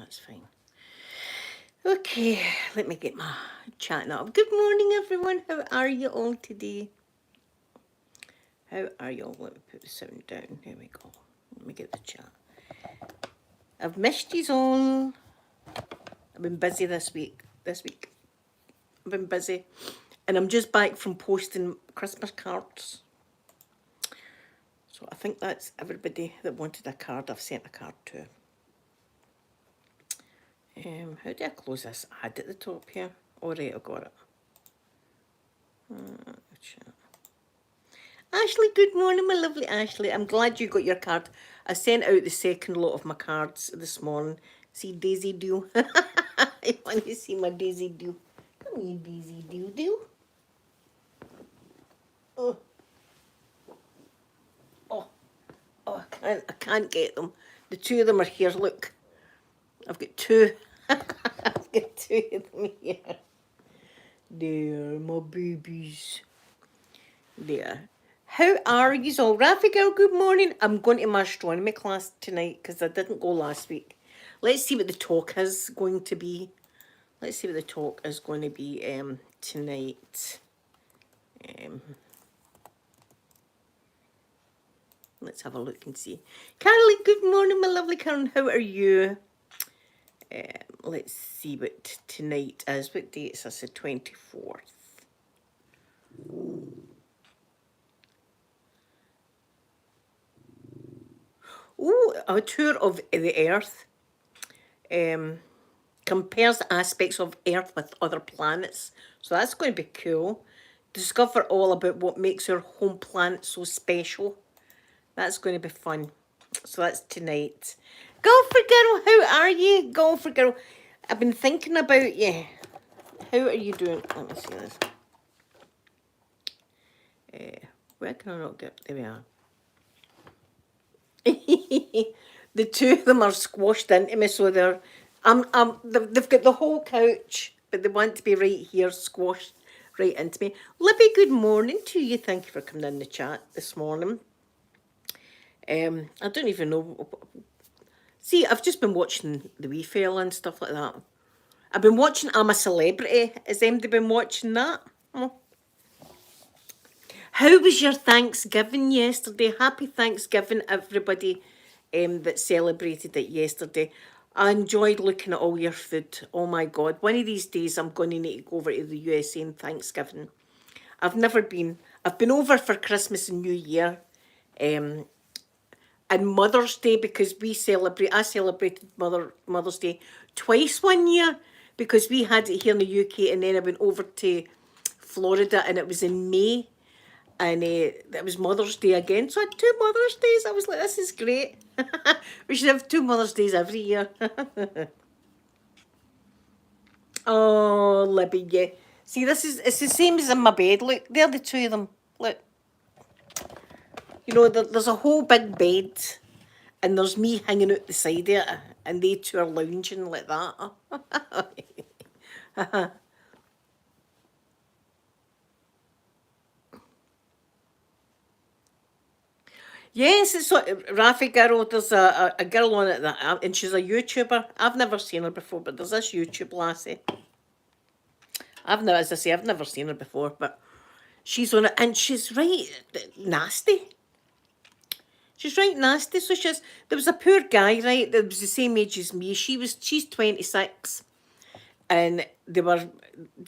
that's fine. Okay, let me get my chat up. Good morning, everyone. How are you all today? How are you all? Let me put the sound down. There we go. Let me get the chat. I've missed you all. I've been busy this week. I've been busy. And I'm just back from posting Christmas cards. So I think that's everybody that wanted a card. I've sent a card to. How do I close this ad at the top here? All right, I got it. Ashley, good morning, my lovely Ashley. I'm glad you got your card. I sent out the second lot of my cards this morning. See Daisy Doo. I want to see my Daisy Doo. Come here, Daisy Doo Doo. Oh, oh, oh! I can't get them. The two of them are here. Look, I've got two. I've got two of them here. There, my babies. There. How are you all? Rafi girl, good morning. I'm going to my astronomy class tonight because I didn't go last week. Let's see what the talk is going to be. Let's see what the talk is going to be tonight. Let's have a look and see. Caroline, good morning, my lovely Karen. How are you? Let's see what tonight is. What date is this? The 24th. Oh, a tour of the Earth. Compares aspects of Earth with other planets. So that's going to be cool. Discover all about what makes our home planet so special. That's going to be fun. So that's tonight. Golfer girl, how are you? Golfer girl, I've been thinking about you. How are you doing? Let me see this. Where can I not get? There we are. The two of them are squashed into me, so they've got the whole couch, but they want to be right here, squashed right into me. Libby, good morning to you. Thank you for coming in the chat this morning. I don't even know. See, I've just been watching the Wee Fella and stuff like that. I've been watching I'm a Celebrity. Has anybody been watching that? Oh. How was your Thanksgiving yesterday? Happy Thanksgiving, everybody that celebrated it yesterday. I enjoyed looking at all your food. Oh my God. One of these days I'm going to need to go over to the USA on Thanksgiving. I've never been. I've been over for Christmas and New Year. And Mother's Day because I celebrated Mother's Day twice one year because we had it here in the UK and then I went over to Florida and it was in May. And it was Mother's Day again. So I had two Mother's Days. I was like, this is great. We should have two Mother's Days every year. Oh, Libby, yeah. See, it's the same as in my bed. Look, they're the two of them. Look. You know, there's a whole big bed. And there's me hanging out the side of it. And they two are lounging like that. Yes, it's so Rafi girl. There's a girl on it that, and she's a YouTuber. I've never seen her before, but there's this YouTube lassie. As I say, I've never seen her before, but she's on it, and she's right nasty. She's right nasty. So there was a poor guy, right, that was the same age as me. She's 26, and they were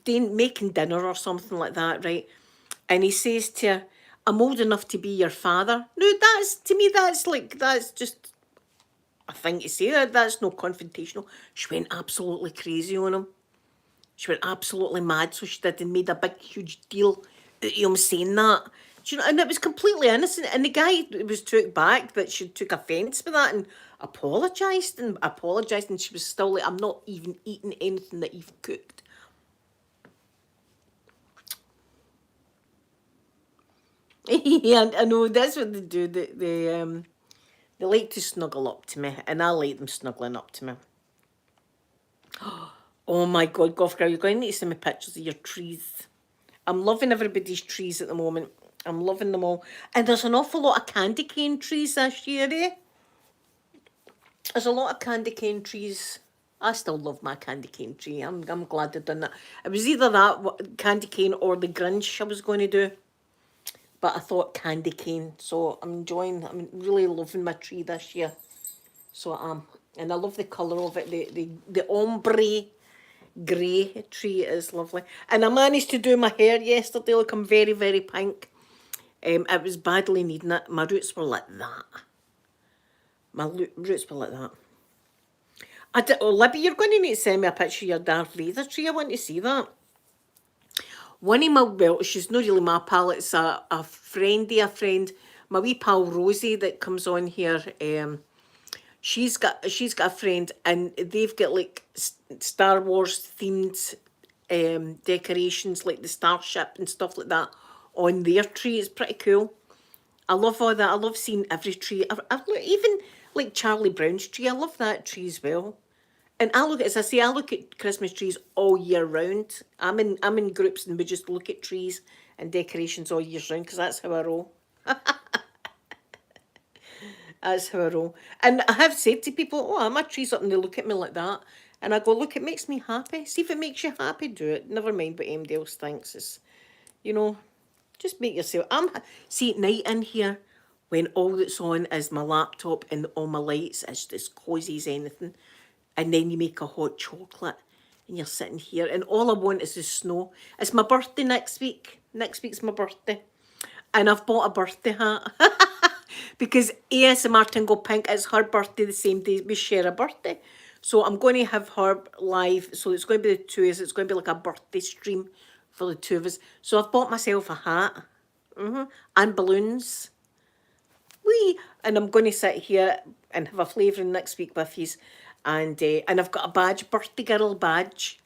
making dinner or something like that, right? And he says to her, I'm old enough to be your father. No, to me, that's just a thing to say. That's no confrontational. She went absolutely crazy on him. She went absolutely mad, so she did, and made a big, huge deal out of him saying that. Do you know, and it was completely innocent. And the guy was took back that she took offence with that and apologised. And she was still like, I'm not even eating anything that you've cooked. Yeah, I know, that's what they do. They like to snuggle up to me, and I like them snuggling up to me. Oh my God, Golf Girl, you're going to need to send me pictures of your trees. I'm loving everybody's trees at the moment. I'm loving them all. And there's an awful lot of candy cane trees this year, eh? There's a lot of candy cane trees. I still love my candy cane tree. I'm glad I've done that. It was either that candy cane or the Grinch I was going to do, but I thought candy cane. So I'm enjoying. I'm really loving my tree this year. So I am, and I love the colour of it. The ombre grey tree is lovely. And I managed to do my hair yesterday. Look, I'm very, very pink. It was badly needing it. My roots were like that. Roots were like that. Oh, Libby, you're going to need to send me a picture of your Darth Vader tree. I want to see that. One of my, well, she's not really my pal, it's a friend, my wee pal Rosie that comes on here. She's got a friend, and they've got like Star Wars themed decorations, like the starship and stuff like that on their tree. It's pretty cool. I love all that. I love seeing every tree. Even like Charlie Brown's tree. I love that tree as well. And I look, as I say, I look at Christmas trees all year round. I'm in groups, and we just look at trees and decorations all year round, because that's how I roll. That's how I roll. And I have said to people, oh, my tree's up, and they look at me like that. And I go, look, it makes me happy. See if it makes you happy, do it. Never mind what anybody else thinks. It's, you know, just make yourself. See, at night in here, when all that's on is my laptop and all my lights, it's as cosy as anything. And then you make a hot chocolate and you're sitting here, and all I want is the snow. It's my birthday next week. Next week's my birthday. And I've bought a birthday hat. Because ASMR Tingle Pink, it's her birthday the same day we share a birthday. So I'm going to have her live. So it's going to be the two of us. It's going to be like a birthday stream for the two of us. So I've bought myself a hat. And balloons. Wee! And I'm going to sit here and have a flavouring next week with you. And I've got a badge, birthday girl badge.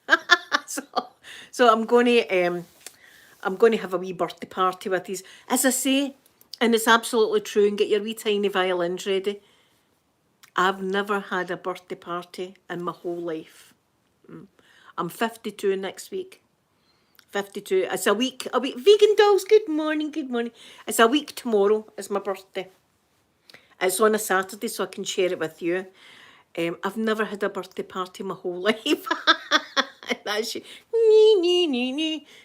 so I'm going to have a wee birthday party with you. As I say, and it's absolutely true, and get your wee tiny violins ready. I've never had a birthday party in my whole life. I'm 52 next week. 52. It's a week. Vegan dolls, good morning, good morning. It's a week tomorrow. It's my birthday. It's on a Saturday, so I can share it with you. I've never had a birthday party my whole life. That's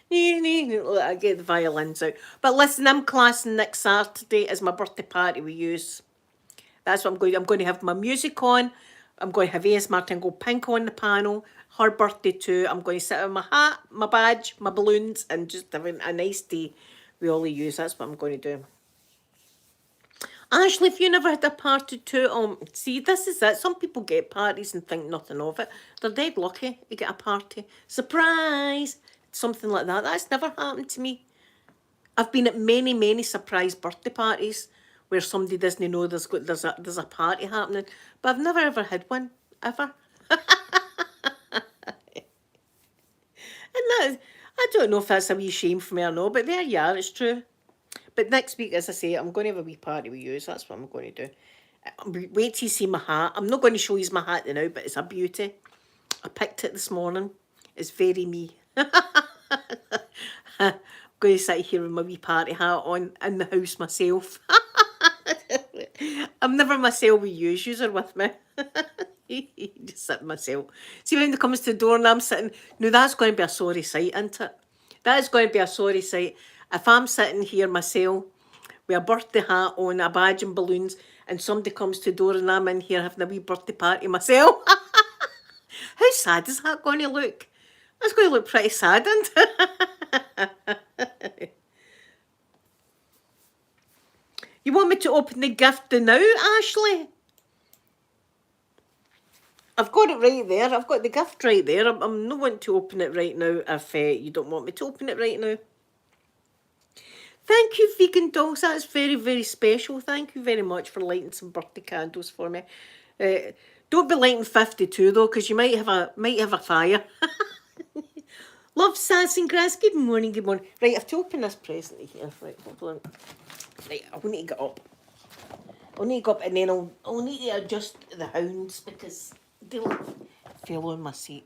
I get the violins out. But listen, I'm classing next Saturday as my birthday party with yous. That's what I'm going to do. I'm going to have my music on. I'm going to have ASMR Tingle Pink on the panel. Her birthday too. I'm going to sit with my hat, my badge, my balloons, and just having a nice day with all of yous. That's what I'm going to do. Ashley, if you never had a party too, see, this is it. Some people get parties and think nothing of it. They're dead lucky to get a party. Surprise! Something like that. That's never happened to me. I've been at many, many surprise birthday parties where somebody doesn't know there's a party happening. But I've never ever had one. Ever. And I don't know if that's a wee shame for me or no, but there you are, it's true. But next week, as I say, I'm going to have a wee party with you, so that's what I'm going to do. Wait till you see my hat. I'm not going to show you my hat now, but it's a beauty. I picked it this morning. It's very me. I'm going to sit here with my wee party hat on in the house myself. I'm never myself with you. Yous are with me. Just sit myself. See, when it comes to the door and I'm sitting, no, that's going to be a sorry sight, isn't it? That is going to be a sorry sight. If I'm sitting here myself with a birthday hat on, a badge and balloons, and somebody comes to the door and I'm in here having a wee birthday party myself, how sad is that going to look? That's going to look pretty sad, isn't it? You want me to open the gift now, Ashley? I've got it right there. I've got the gift right there. I'm not wanting to open it right now if you don't want me to open it right now. Thank you, Vegan Dolls. That's very, very special. Thank you very much for lighting some birthday candles for me. Don't be lighting 52 though, because you might have a fire. Love Sass and Grass. Good morning, good morning. Right, I have to open this present here. Right, hold on. Right, I'll need to get up. I'll need to go up, and then I'll need to adjust the hounds because they fell on my seat.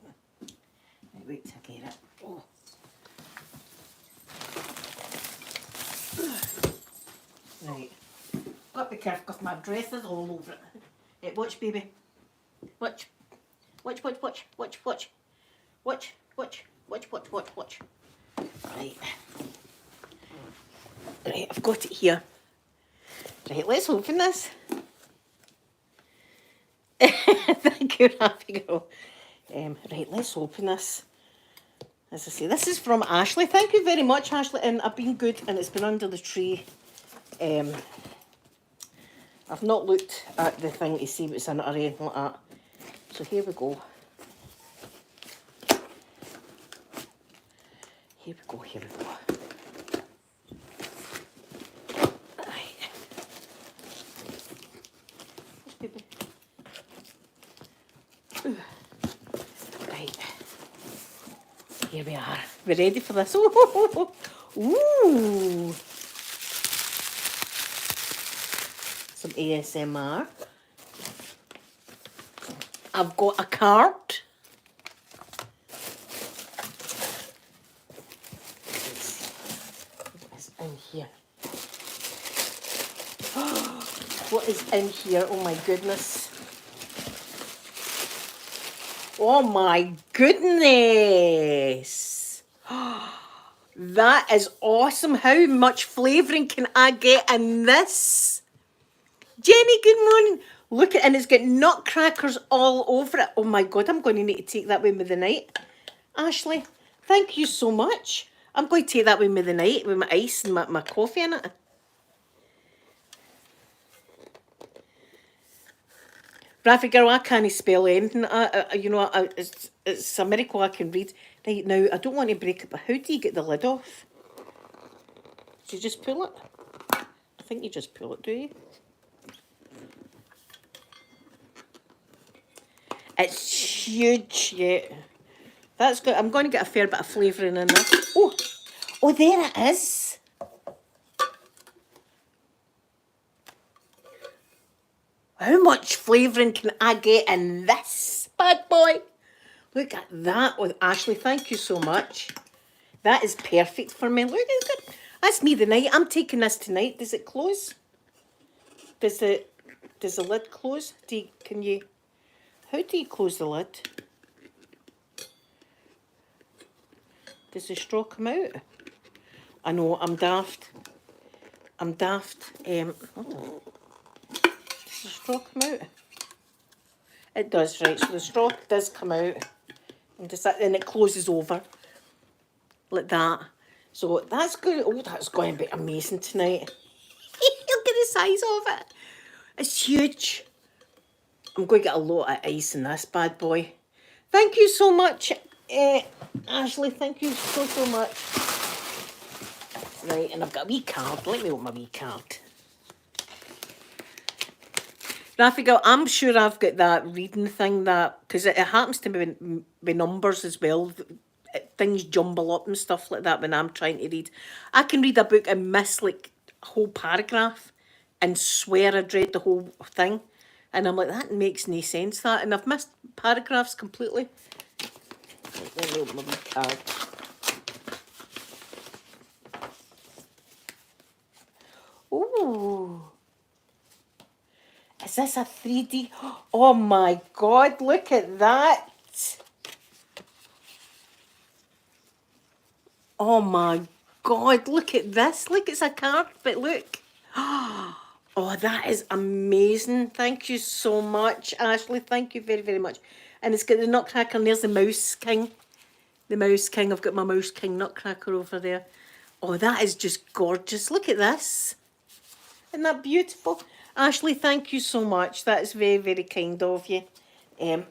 Right, wait till I get it. Oh. Right. Got to be careful because my dress is all over it. Watch, baby. Watch. Watch, watch, watch, watch, watch. Watch, watch, watch, watch, watch, watch. Right. Right, I've got it here. Right, let's open this. Thank you, Happy Girl. Right, let's open this. As I say, this is from Ashley. Thank you very much, Ashley. And I've been good, and it's been under the tree. I've not looked at the thing to see what's in it or anything like that. So here we go. Here we go, here we go. Right. Baby. Right. Here we are. We're ready for this. Ooh. Some ASMR. I've got a card. What is in here? What is in here? Oh my goodness. Oh my goodness. That is awesome. How much flavouring can I get in this? Jenny, good morning. Look at, and it's got nutcrackers all over it. Oh my God, I'm going to need to take that with me the night. Ashley, thank you so much. I'm going to take that with me the night with my ice and my coffee in it. Raffy girl, I can't spell anything. It's a miracle I can read. Right now, I don't want to break it, but how do you get the lid off? Do you just pull it? I think you just pull it, do you? It's huge, yeah. That's good. I'm going to get a fair bit of flavouring in there. Oh, there it is. How much flavouring can I get in this bad boy? Look at that with Ashley. Thank you so much. That is perfect for me. Look at that. That's me the night. I'm taking this tonight. Does it close? Does the lid close? How do you close the lid? Does the straw come out? I know, I'm daft. Does the straw come out? It does, right. So the straw does come out. And it closes over. Like that. So that's good. Oh, that's going to be amazing tonight. Look at the size of it. It's huge. I'm going to get a lot of ice in this bad boy. Thank you so much, Ashley. Thank you so much. Right, and I've got a wee card. Let me open my wee card. Raffigal, I'm sure I've got that reading thing because it happens to me with numbers as well. Things jumble up and stuff like that when I'm trying to read. I can read a book and miss like a whole paragraph and swear I'd read the whole thing. And I'm like, that makes no sense, that. And I've missed paragraphs completely. Let me open my wee card. Ooh. Is this a 3D? Oh my God, look at that. Oh my God, look at this. Look, it's a card, but look. Oh, that is amazing. Thank you so much, Ashley. Thank you very, very much. And it's got the nutcracker and there's the Mouse King. The Mouse King. I've got my Mouse King nutcracker over there. Oh, that is just gorgeous. Look at this. Isn't that beautiful? Ashley, thank you so much. That is very, very kind of you. And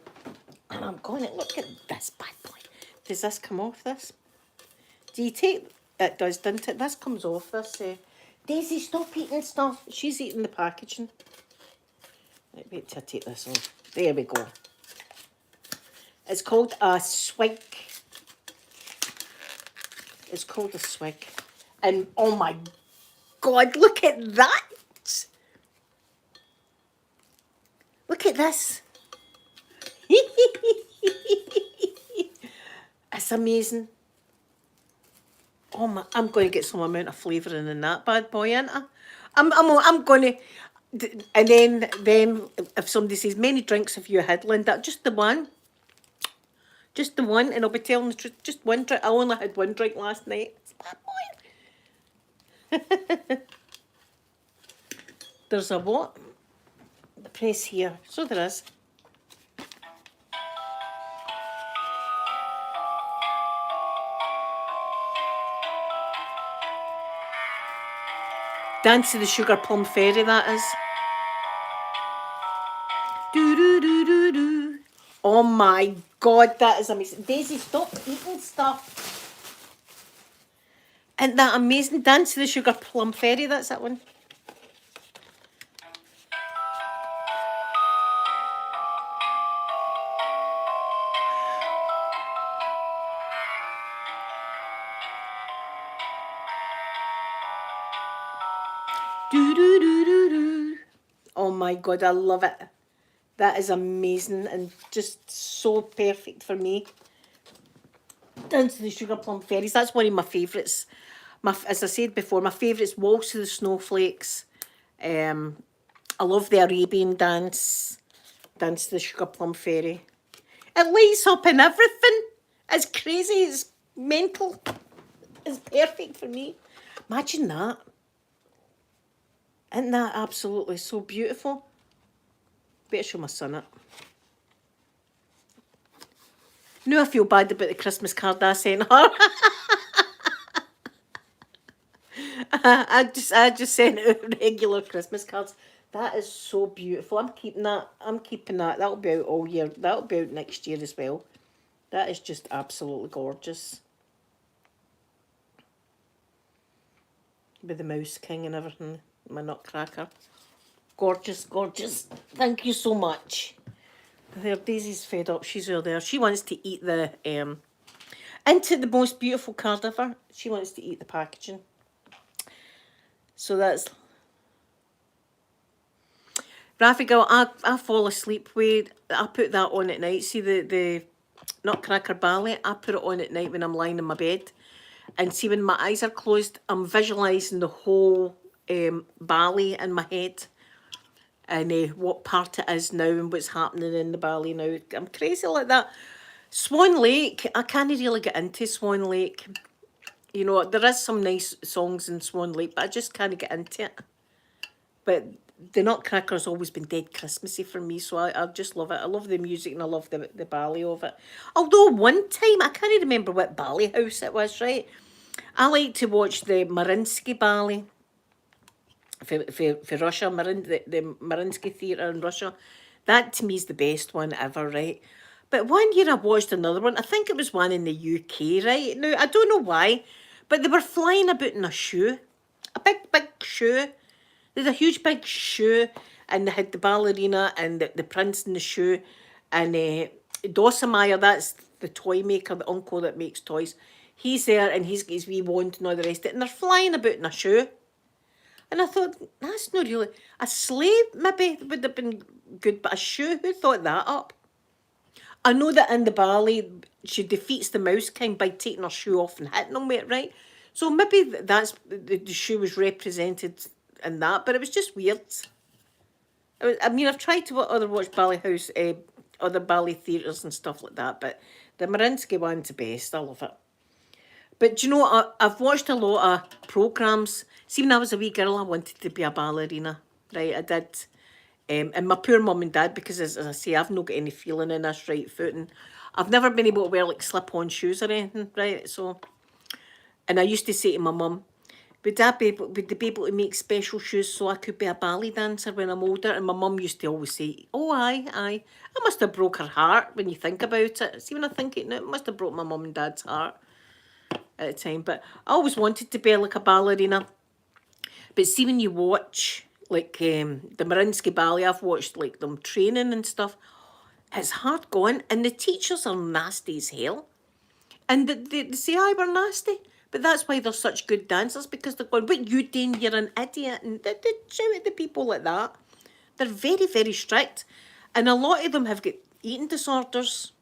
I'm going to look at this bad boy. Does this come off this? Do you take... It does, doesn't it? This comes off this. Daisy, stop eating stuff. She's eating the packaging. Right, wait till I take this off. There we go. It's called a swig. It's called a swig. And oh my God, look at that. Look at this. It's amazing. Oh my, I'm going to get some amount of flavouring in that bad boy, ain't I? I'm going to, and then if somebody says, many drinks have you had, Linda? Just the one. Just the one, and I'll be telling the truth. Just one drink. I only had one drink last night. It's bad boy. There's a what? The press here. So there is. Dance of the Sugar Plum Fairy, that is. Do do do do do. Oh my God, that is amazing. Daisy, stop eating stuff. Isn't that amazing? Dance of the Sugar Plum Fairy, that's that one. Do do do do do. Oh my God, I love it. That is amazing and just so perfect for me. Dance to the Sugar Plum Fairies. That's one of my favourites. As I said before, my favourites, Waltz of the Snowflakes. I love the Arabian Dance. Dance to the Sugar Plum Fairy. It lights up and everything. It's crazy. It's mental. It's perfect for me. Imagine that. Isn't that absolutely so beautiful? Better show my son it. Now I feel bad about the Christmas card I sent her. I just sent out regular Christmas cards. That is so beautiful. I'm keeping that. That'll be out all year. That'll be out next year as well. That is just absolutely gorgeous. With the Mouse King and everything. My Nutcracker. Gorgeous, gorgeous. Thank you so much. There, Daisy's fed up. She's over there. She wants to eat the into the most beautiful card ever. She wants to eat the packaging. So that's Raffy Girl. I fall asleep with. I put that on at night. See the Nutcracker Ballet. I put it on at night when I'm lying in my bed, and see when my eyes are closed, I'm visualising the whole ballet in my head. And what part it is now and what's happening in the ballet now. I'm crazy like that. Swan Lake, I can't really get into Swan Lake. You know, there is some nice songs in Swan Lake, but I just can't get into it. But the Nutcracker's always been dead Christmassy for me, so I just love it. I love the music and I love the ballet of it. Although one time, I can't remember what ballet house it was, right? I like to watch the Mariinsky Ballet. For Russia, the Mariinsky Theatre in Russia. That to me is the best one ever, right? But one year I watched another one. I think it was one in the UK, right? Now, I don't know why, but they were flying about in a shoe. A big shoe. There's a huge big shoe, and they had the ballerina and the prince in the shoe. And Dossemeyer, that's the toy maker, the uncle that makes toys. He's there, and he's got his wee wand and all the rest of it. And they're flying about in a shoe. And I thought, that's not really... A sleigh maybe would have been good, but a shoe, who thought that up? I know that in the ballet, she defeats the Mouse King by taking her shoe off and hitting him with it, right? So maybe that's the shoe was represented in that, but it was just weird. I mean, I've tried to watch ballet house, other ballet theatres and stuff like that, but the Mariinsky one's the best. I love it. But do you know, I've watched a lot of programmes. See, when I was a wee girl, I wanted to be a ballerina, right? I did. And my poor mum and dad, because as I say, I've not got any feeling in this right foot, and I've never been able to wear like slip-on shoes or anything, right? So, and I used to say to my mum, would they be able to make special shoes so I could be a ballet dancer when I'm older? And my mum used to always say, oh, aye. I must have broke her heart when you think about it. See, when I think it now, it must have broke my mum and dad's heart at the time. But I always wanted to be like a ballerina. But see, when you watch like the Mariinsky Ballet, I've watched like them training and stuff. It's hard going, and the teachers are nasty as hell. And they say, "I we're nasty," but that's why they're such good dancers, because they're going, "What you doing? You're an idiot!" And they shout at the people like that. They're very, very strict, and a lot of them have got eating disorders.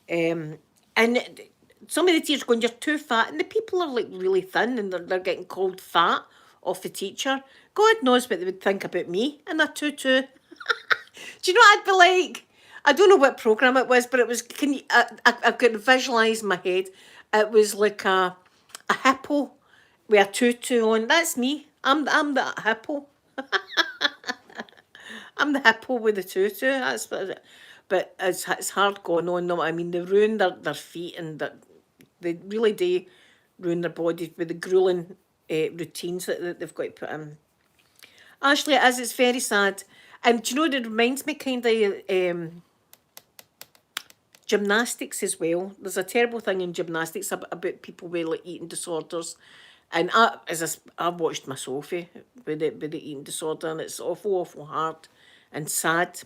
And some of the teachers going, "You're too fat," and the people are like really thin, and they're getting called fat off the teacher. God knows what they would think about me in a tutu. Do you know what I'd be like? I don't know what program it was, but it was. Can you? I've got to visualise in my head. It was like a hippo with a tutu on. That's me. I'm the hippo. I'm the hippo with the tutu. That's what it. But it's hard going on. No, I mean they ruin their feet and they really do ruin their bodies with the grueling routines that they've got to put in. Actually, it is. It's very sad. And do you know, it reminds me kind of gymnastics as well. There's a terrible thing in gymnastics about people with like eating disorders. And I've watched my Sophie with the eating disorder, and it's awful, awful hard and sad.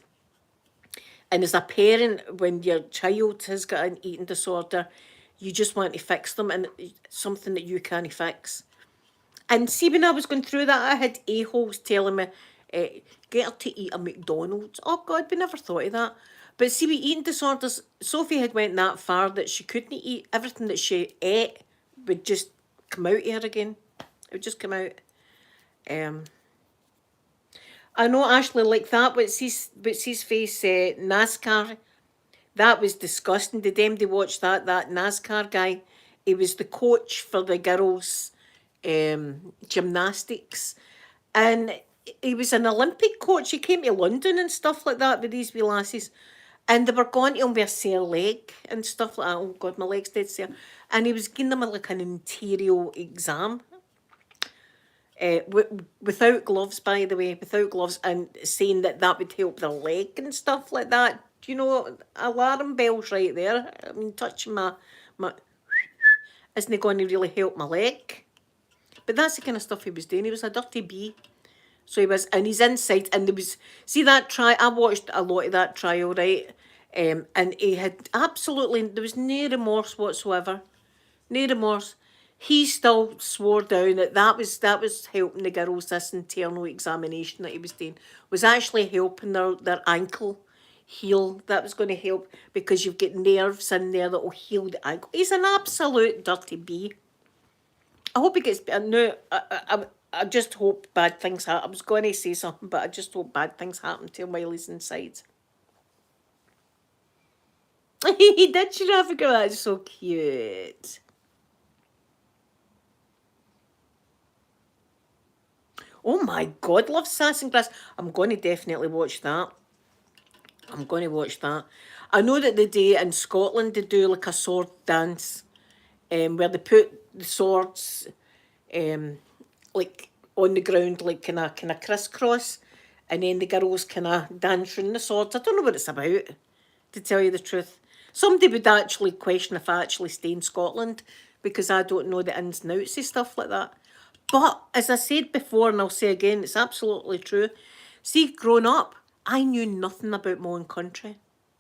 And as a parent, when your child has got an eating disorder, you just want to fix them, and it's something that you can't fix. And see, when I was going through that, I had a-holes telling me, get her to eat a McDonald's. Oh, God, we never thought of that. But see, with eating disorders, Sophie had went that far that she couldn't eat. Everything that she ate would just come out of her again. It would just come out. Um, I know, Ashley, like that, what's his face, NASCAR, that was disgusting. Did anybody watch that? That NASCAR guy, he was the coach for the girls' gymnastics. And he was an Olympic coach. He came to London and stuff like that with these wee lasses. And they were going to him with a sore leg and stuff like that. Oh God, my leg's dead sore. And he was giving them like an interior exam. Without gloves, by the way, without gloves, and saying that that would help their leg and stuff like that. Do you know, alarm bells right there. I mean, touching my isn't it going to really help my leg? But that's the kind of stuff he was doing. He was a dirty bee. So he was, and he's inside, and there was, see that trial, I watched a lot of that trial, right? And he had absolutely, there was no remorse whatsoever. No remorse. He still swore down that that was helping the girls, this internal examination that he was doing, was actually helping their ankle heal. That was going to help because you've got nerves in there that will heal the ankle. He's an absolute dirty bee. I hope he gets better. No, I just hope bad things happen. I was going to say something, but I just hope bad things happen to him while he's inside. He did, Giraffe. That's so cute. Oh my God, love Sass and Grass. I'm going to definitely watch that. I'm going to watch that. I know that the day in Scotland they do like a sword dance, where they put the swords, like on the ground, like kind of crisscross, and then the girls kind of dance around the swords. I don't know what it's about, to tell you the truth. Somebody would actually question if I actually stay in Scotland because I don't know the ins and outs of stuff like that. But as I said before, and I'll say again, it's absolutely true. See, growing up, I knew nothing about my own country.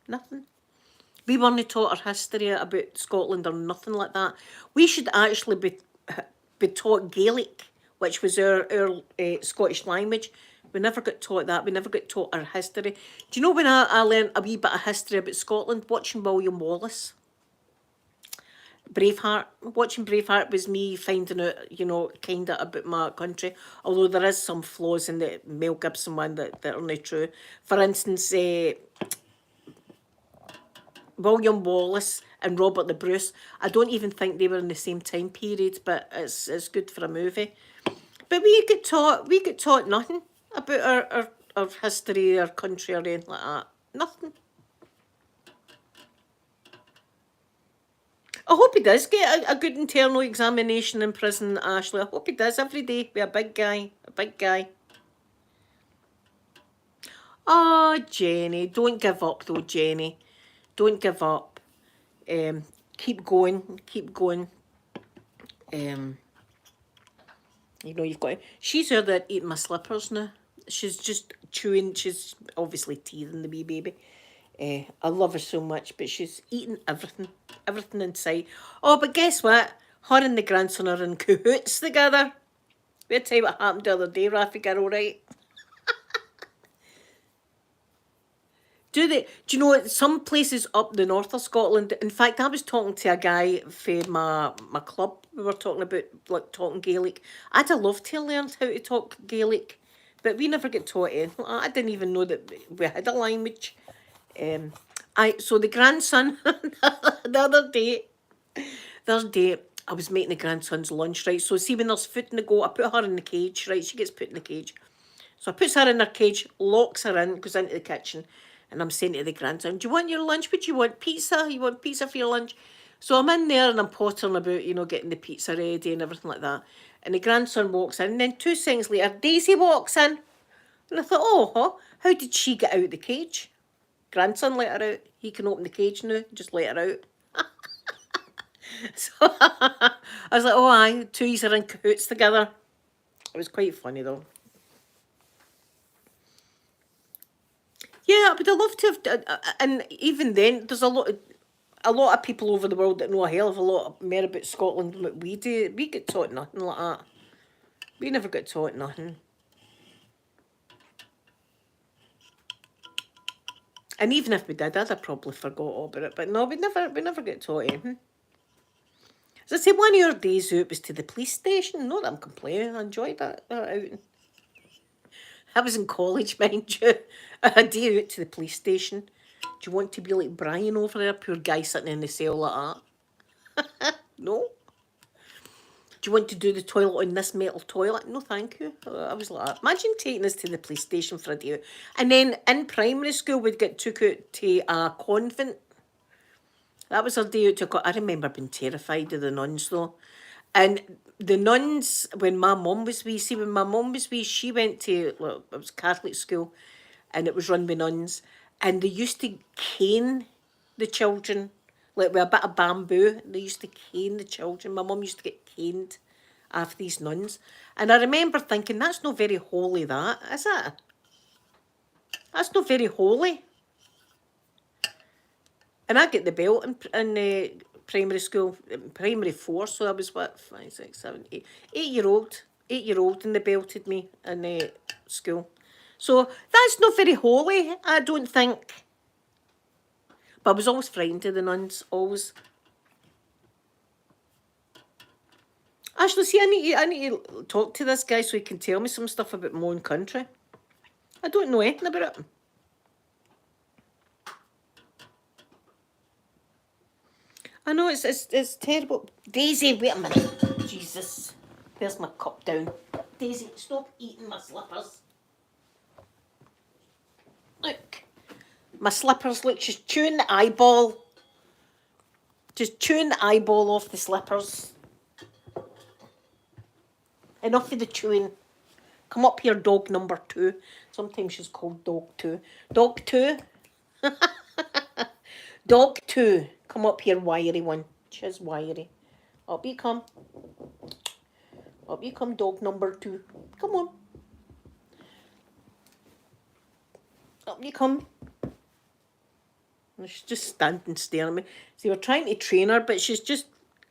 Nothing. We weren't taught our history about Scotland or nothing like that. We should actually be taught Gaelic, which was our Scottish language. We never got taught that. We never got taught our history. Do you know when I learned a wee bit of history about Scotland? Watching William Wallace. Braveheart. Watching Braveheart was me finding out, kind of about my country. Although there is some flaws in the Mel Gibson one that are not true. For instance, William Wallace and Robert the Bruce. I don't even think they were in the same time period, but it's good for a movie. But we get taught nothing about our history, our country, or anything like that. Nothing. I hope he does get a good internal examination in prison, Ashley. I hope he does every day. Be a big guy. A big guy. Oh, Jenny. Don't give up, though, Jenny. Don't give up. Keep going. Keep going. You've got to... She's out there eating my slippers now. She's just chewing. She's obviously teething, the wee baby. I love her so much, but she's eating everything in sight. Oh, but guess what? Her and the grandson are in cahoots together. We'll tell you what happened the other day, Rafi girl, right? Do you know some places up the north of Scotland? In fact, I was talking to a guy for my club. We were talking about like talking Gaelic. I'd have loved to learn how to talk Gaelic, but we never get taught it. I didn't even know that we had a language. So the grandson, the other day, I was making the grandson's lunch, right? So see when there's food in the go, I put her in the cage, right? She gets put in the cage. So I puts her in her cage, locks her in, goes into the kitchen, and I'm saying to the grandson, do you want your lunch? What do you want? Pizza? You want pizza for your lunch? So I'm in there and I'm pottering about, getting the pizza ready and everything like that. And the grandson walks in, and then 2 seconds later, Daisy walks in. And I thought, oh, huh, how did she get out of the cage? Grandson let her out. He can open the cage now, just let her out. So I was like, oh, aye, 2 of are in cahoots together. It was quite funny though. Yeah, but I love to have, and even then, there's a lot of people over the world that know a hell of a lot more about Scotland than what we do. We get taught nothing like that. We never got taught nothing. And even if we did, I'd have probably forgot all about it. But no, we never get taught anything. As I say, one of your days out was to the police station. Not that I'm complaining. I enjoyed that outing. I was in college, mind you. A day out to the police station. Do you want to be like Brian over there? Poor guy sitting in the cell like that. No? Do you want to do the toilet on this metal toilet? No, thank you. I was like that. Imagine taking us to the police station for a day out. And then in primary school, we'd get took out to a convent. That was our day out to I remember being terrified of the nuns though. And the nuns, when my mum was wee, see when my mum was wee, she went to, well, it was Catholic school and it was run by nuns. And they used to cane the children, like with a bit of bamboo. They used to cane the children. My mum used to get caned after these nuns. And I remember thinking, that's not very holy, that, is it? That's not very holy. And I get the belt in primary school, primary 4, so I was what, 5, 6, 7, 8, 8-year-old. 8-year-old and they belted me in school. So that's not very holy, I don't think. But I was always frightened of the nuns, always. Actually, see, I need to talk to this guy so he can tell me some stuff about my own country. I don't know anything about it. I know it's terrible. Daisy, wait a minute. Jesus. There's my cup down. Daisy, stop eating my slippers. Look. My slippers, look, she's chewing the eyeball. Just chewing the eyeball off the slippers. Enough of the chewing. Come up here, dog number 2. Sometimes she's called dog 2. Dog 2. Dog 2. Come up here, wiry one. She's wiry. Up you come. Up you come, dog number 2. Come on. Up you come. And she's just standing staring at me. See, we're trying to train her, but she's just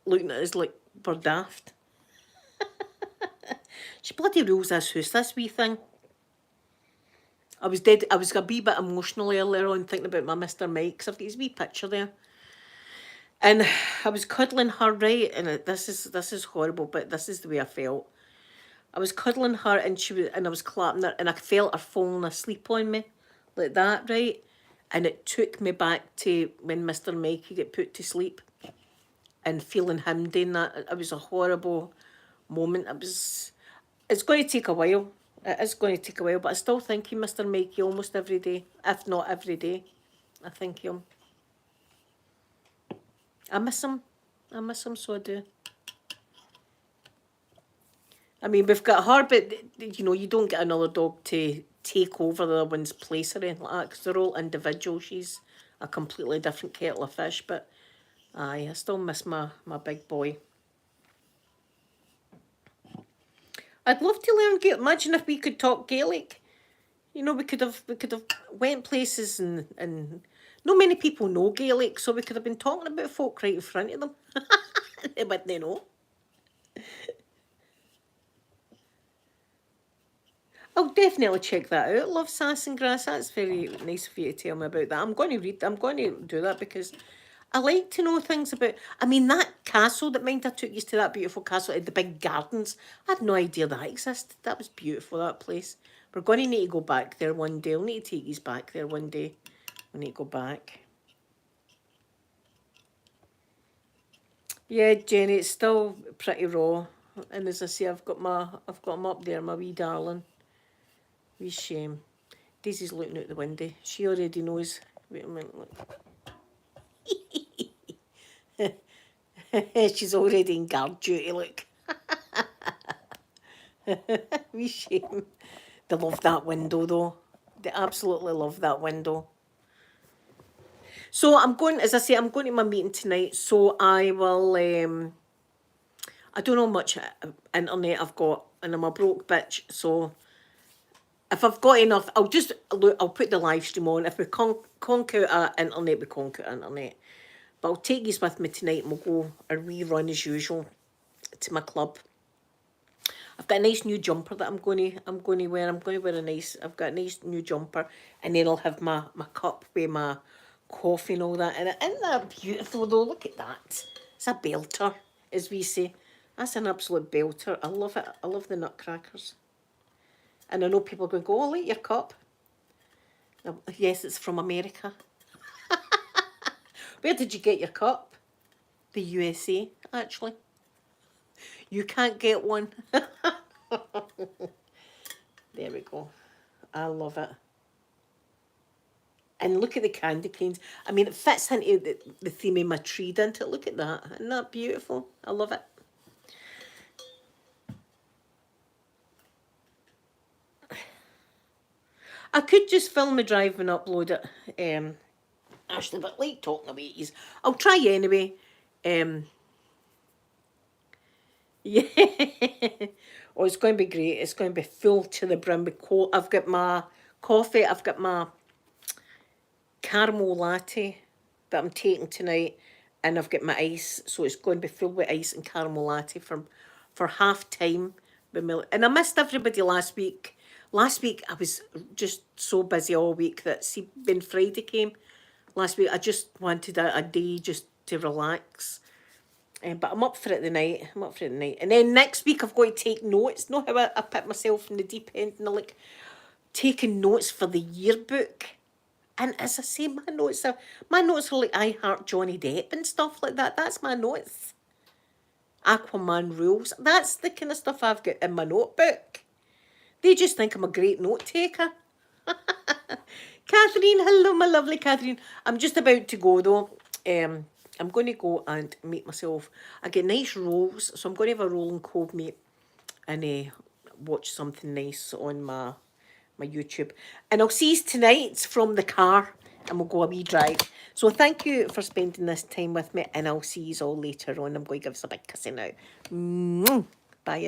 looking at us like we're daft. She bloody rules this house, this wee thing. I was a wee bit emotional earlier on thinking about my Mr. Mike, because I've got his wee picture there. And I was cuddling her, right, and this is horrible, but this is the way I felt. I was cuddling her and I was clapping her and I felt her falling asleep on me, like that, right? And it took me back to when Mr. Mikey got put to sleep and feeling him doing that. It was a horrible moment. It's going to take a while. It is going to take a while, but I still think of Mr. Mikey almost every day, if not every day. I think of him. I miss him, so I do. I mean, we've got her, but, you don't get another dog to take over the other one's place or anything like that, because they're all individual. She's a completely different kettle of fish, but aye, I still miss my big boy. I'd love to learn Gaelic. Imagine if we could talk Gaelic. We could have went places and not many people know Gaelic, so we could have been talking about folk right in front of them. They wouldn't know. I'll definitely check that out. Love Sass and Grass. That's very nice of you to tell me about that. I'm going to do that because I like to know things about. I mean, that castle that I took you to, that beautiful castle, the big gardens. I had no idea that existed. That was beautiful, that place. We're going to need to go back there one day. I'll need to take you back there one day. I need to go back. Yeah, Jenny, it's still pretty raw. And as I say, I've got him up there, my wee darling. Wee shame. Daisy's looking out the window. She already knows. Wait a minute, look. She's already in guard duty, look. Wee shame. They love that window though. They absolutely love that window. So I'm going, as I say, I'm going to my meeting tonight. So I will, I don't know much internet I've got, and I'm a broke bitch. So if I've got enough, I'll just look. I'll put the live stream on. If we conk out our internet, we conk out internet. But I'll take these with me tonight, and we'll go a rerun as usual to my club. I've got a nice new jumper that I'm going to wear. I'm going to wear I've got a nice new jumper, and then I'll have my cup with my coffee and all that. And isn't that beautiful though? Look at that. It's a belter, as we say. That's an absolute belter. I love it. I love the nutcrackers. And I know people are going to go, oh, look, your cup. Yes, it's from America. Where did you get your cup? The USA, actually. You can't get one. There we go. I love it. And look at the candy canes. I mean, it fits into the theme of my tree, doesn't it? Look at that. Isn't that beautiful? I love it. I could just film my drive and upload it, Ashley, but like talking about it, I'll try anyway. Yeah. Oh, it's going to be great. It's going to be full to the brim with I've got my coffee. I've got my caramel latte that I'm taking tonight, and I've got my ice. So it's going to be full with ice and caramel latte for half time. And I missed everybody last week. Last week I was just so busy all week that, see, when Friday came last week, I just wanted a day just to relax. But I'm up for it tonight. I'm up for it tonight. And then next week I've got to take notes. Know how I put myself in the deep end and I'm like taking notes for the yearbook. And as I say, my notes are like I Heart Johnny Depp and stuff like that. That's my notes. Aquaman rules. That's the kind of stuff I've got in my notebook. They just think I'm a great note taker. Catherine, hello, my lovely Catherine. I'm just about to go though. I'm going to go and make myself. I get nice rolls, so I'm going to have a roll and cold meat and watch something nice on my YouTube. And I'll see you tonight from the car, and we'll go a wee drive. So thank you for spending this time with me, and I'll see you all later on. I'm going to give us a big kissing now. Bye.